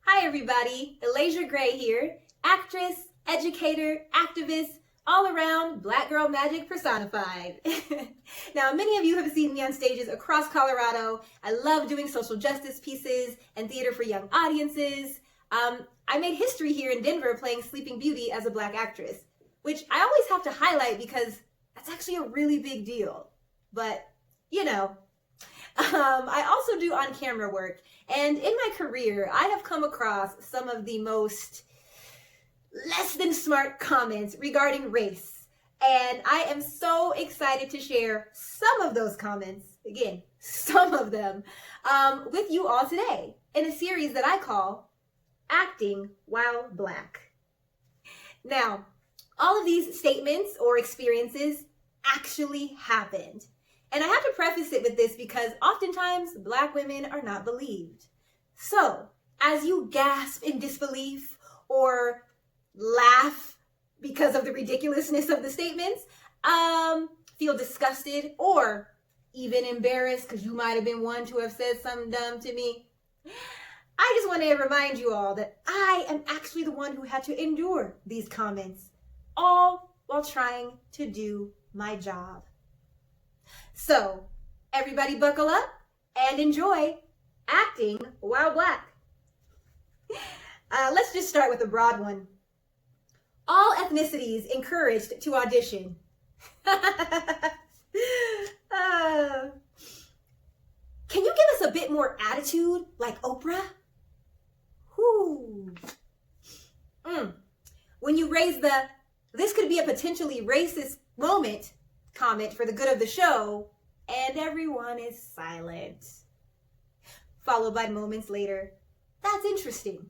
Hi everybody, Alasia Gray here, actress, educator, activist, all around Black Girl Magic personified. Now, many of you have seen me on stages across Colorado. I love doing social justice pieces and theater for young audiences. I made history here in Denver playing Sleeping Beauty as a Black actress, which I always have to highlight because that's actually a really big deal. But, you know, I also do on-camera work, and in my career, I have come across some of the most less than smart comments regarding race, and I am so excited to share some of those comments, again, some of them, with you all today in a series that I call Acting While Black. Now, all of these statements or experiences actually happened. And I have to preface it with this because oftentimes Black women are not believed. So, as you gasp in disbelief or laugh because of the ridiculousness of the statements, feel disgusted or even embarrassed because you might have been one to have said something dumb to me, I just want to remind you all that I am actually the one who had to endure these comments, all while trying to do my job. So, everybody buckle up and enjoy Acting While Black. Let's just start with a broad one. All ethnicities encouraged to audition. Can you give us a bit more attitude like Oprah? Whoo. When you raise the, this could be a potentially racist moment comment for the good of the show, and everyone is silent. Followed by moments later, that's interesting.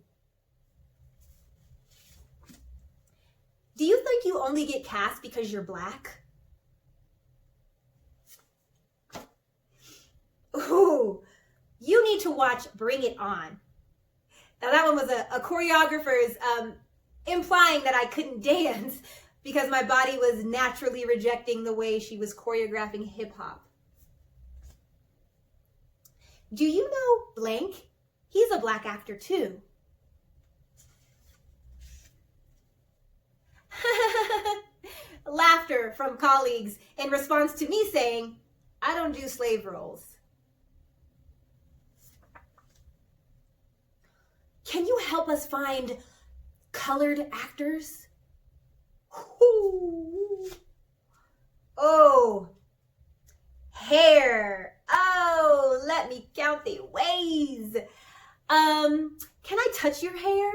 Do you think you only get cast because you're Black? Ooh, you need to watch Bring It On. Now that one was a choreographer's implying that I couldn't dance because my body was naturally rejecting the way she was choreographing hip hop. Do you know blank? He's a Black actor too. Laughter from colleagues in response to me saying, I don't do slave roles. Can you help us find colored actors? Ooh. Oh, hair. Oh, let me count the ways. Can I touch your hair?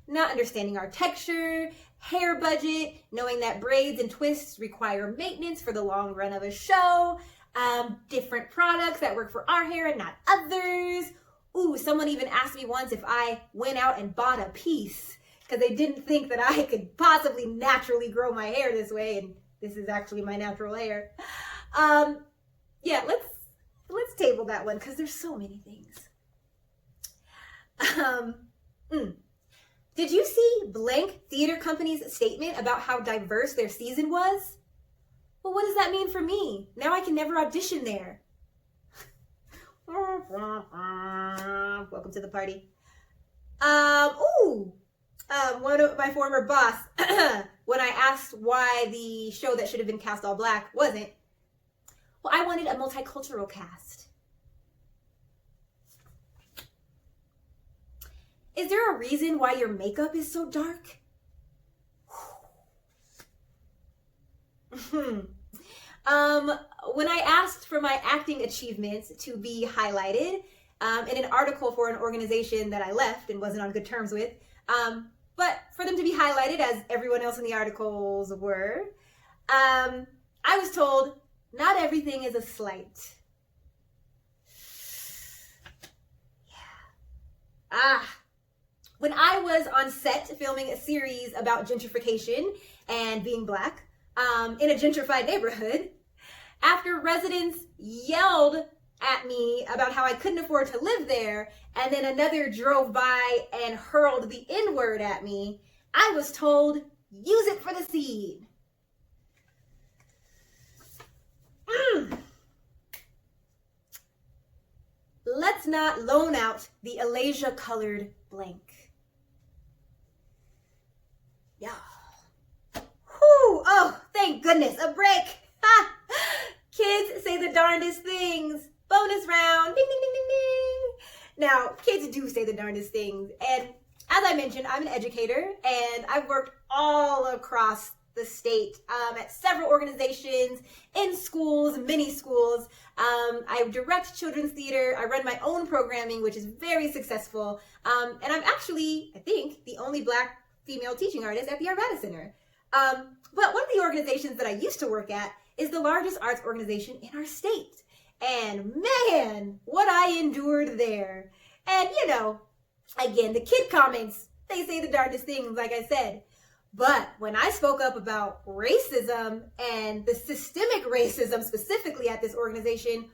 Not understanding our texture, hair budget, knowing that braids and twists require maintenance for the long run of a show, different products that work for our hair and not others. Ooh, someone even asked me once if I went out and bought a piece because they didn't think that I could possibly naturally grow my hair this way, and this is actually my natural hair. Yeah, let's table that one because there's so many things. Did you see blank theater company's statement about how diverse their season was? Well, what does that mean for me? Now I can never audition there. Welcome to the party. One of my former boss, when I asked why the show that should have been cast all Black wasn't, well, I wanted a multicultural cast. Is there a reason why your makeup is so dark? When I asked for my acting achievements to be highlighted in an article for an organization that I left and wasn't on good terms with, but for them to be highlighted as everyone else in the articles were, I was told not everything is a slight. Yeah. When I was on set filming a series about gentrification and being Black in a gentrified neighborhood, after residents yelled at me about how I couldn't afford to live there, and then another drove by and hurled the N-word at me, I was told, use it for the seed. Let's not loan out the Alasia colored blank. Yeah. Whew. Oh, thank goodness, a break. Ha! Kids say the darndest things. Bonus round. Ding, ding, ding, ding, ding. Now, kids do say the darndest things. And as I mentioned, I'm an educator and I've worked all across the state at several organizations, in schools, many schools. I direct children's theater. I run my own programming, which is very successful. And I'm actually, I think, the only Black female teaching artist at the Arvada Center. But one of the organizations that I used to work at is the largest arts organization in our state. And man, what I endured there. And you know, again, the kid comments, they say the darndest things, like I said. But when I spoke up about racism and the systemic racism specifically at this organization,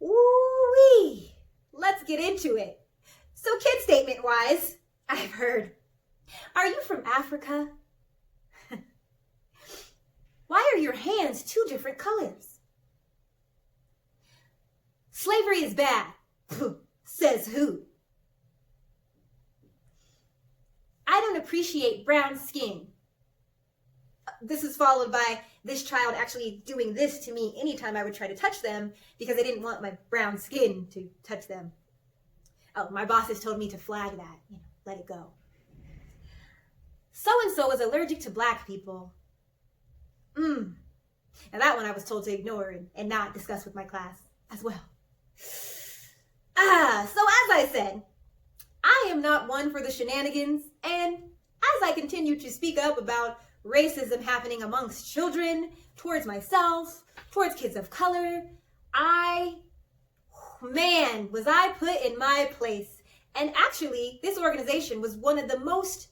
ooh-wee, let's get into it. So kid statement wise, I've heard, are you from Africa? Why are your hands two different colors? Slavery is bad. Says who? I don't appreciate brown skin. This is followed by this child actually doing this to me anytime I would try to touch them because I didn't want my brown skin to touch them. Oh, my bosses told me to flag that, let it go. So-and-so is allergic to Black people. Now that one I was told to ignore and not discuss with my class as well. So as I said, I am not one for the shenanigans, and as I continue to speak up about racism happening amongst children, towards myself, towards kids of color, was I put in my place. And actually, this organization was one of the most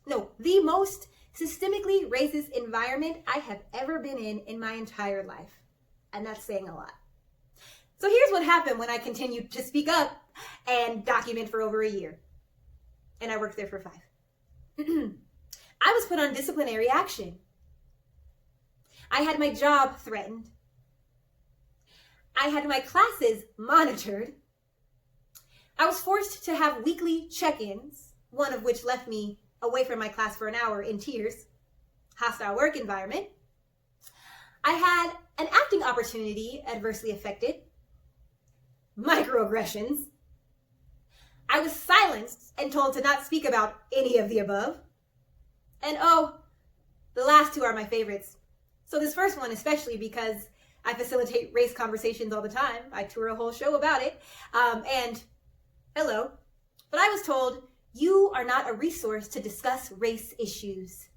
systemically racist environment I have ever been in my entire life. And that's saying a lot. So here's what happened when I continued to speak up and document for over a year. And I worked there for 5. I was put on disciplinary action. I had my job threatened. I had my classes monitored. I was forced to have weekly check-ins, one of which left me away from my class for an hour in tears. Hostile work environment. I had an acting opportunity adversely affected. Microaggressions. I was silenced and told to not speak about any of the above. And the last 2 are my favorites. So this first one, especially because I facilitate race conversations all the time. I tour a whole show about it. And hello. But I was told, you are not a resource to discuss race issues.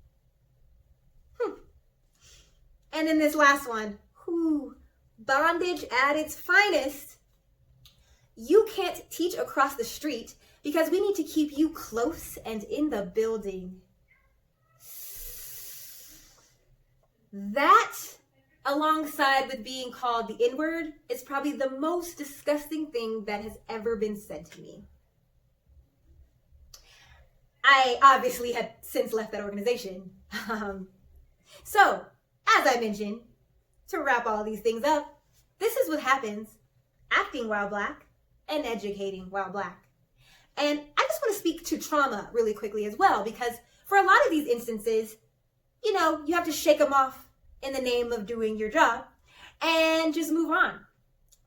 And then this last one, bondage at its finest. You can't teach across the street because we need to keep you close and in the building. That, alongside with being called the N-word, is probably the most disgusting thing that has ever been said to me. I obviously had since left that organization. So, as I mentioned, to wrap all these things up, this is what happens acting while Black and educating while Black. And I just want to speak to trauma really quickly as well, because for a lot of these instances, you have to shake them off in the name of doing your job and just move on.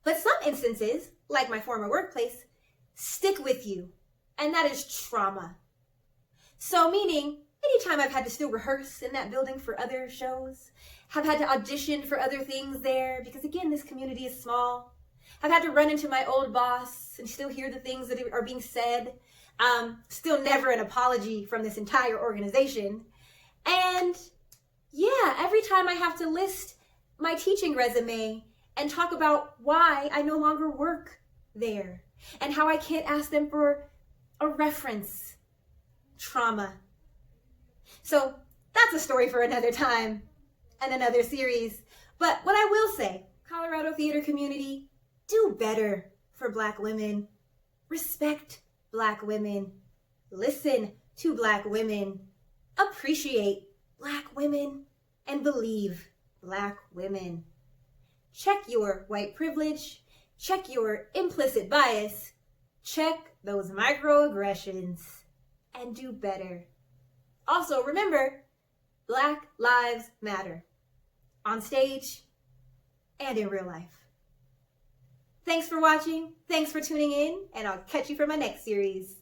But some instances, like my former workplace, stick with you, and that is trauma. So meaning, anytime I've had to still rehearse in that building for other shows, have had to audition for other things there, because again, this community is small. I've had to run into my old boss and still hear the things that are being said. Still never an apology from this entire organization. And yeah, every time I have to list my teaching resume and talk about why I no longer work there and how I can't ask them for a reference. Trauma. So that's a story for another time and another series. But what I will say, Colorado theater community, do better for Black women. Respect Black women. Listen to Black women. Appreciate Black women and believe Black women. Check your white privilege. Check your implicit bias. Check those microaggressions and do better. Also, remember, Black Lives Matter, on stage and in real life. Thanks for watching, thanks for tuning in, and I'll catch you for my next series.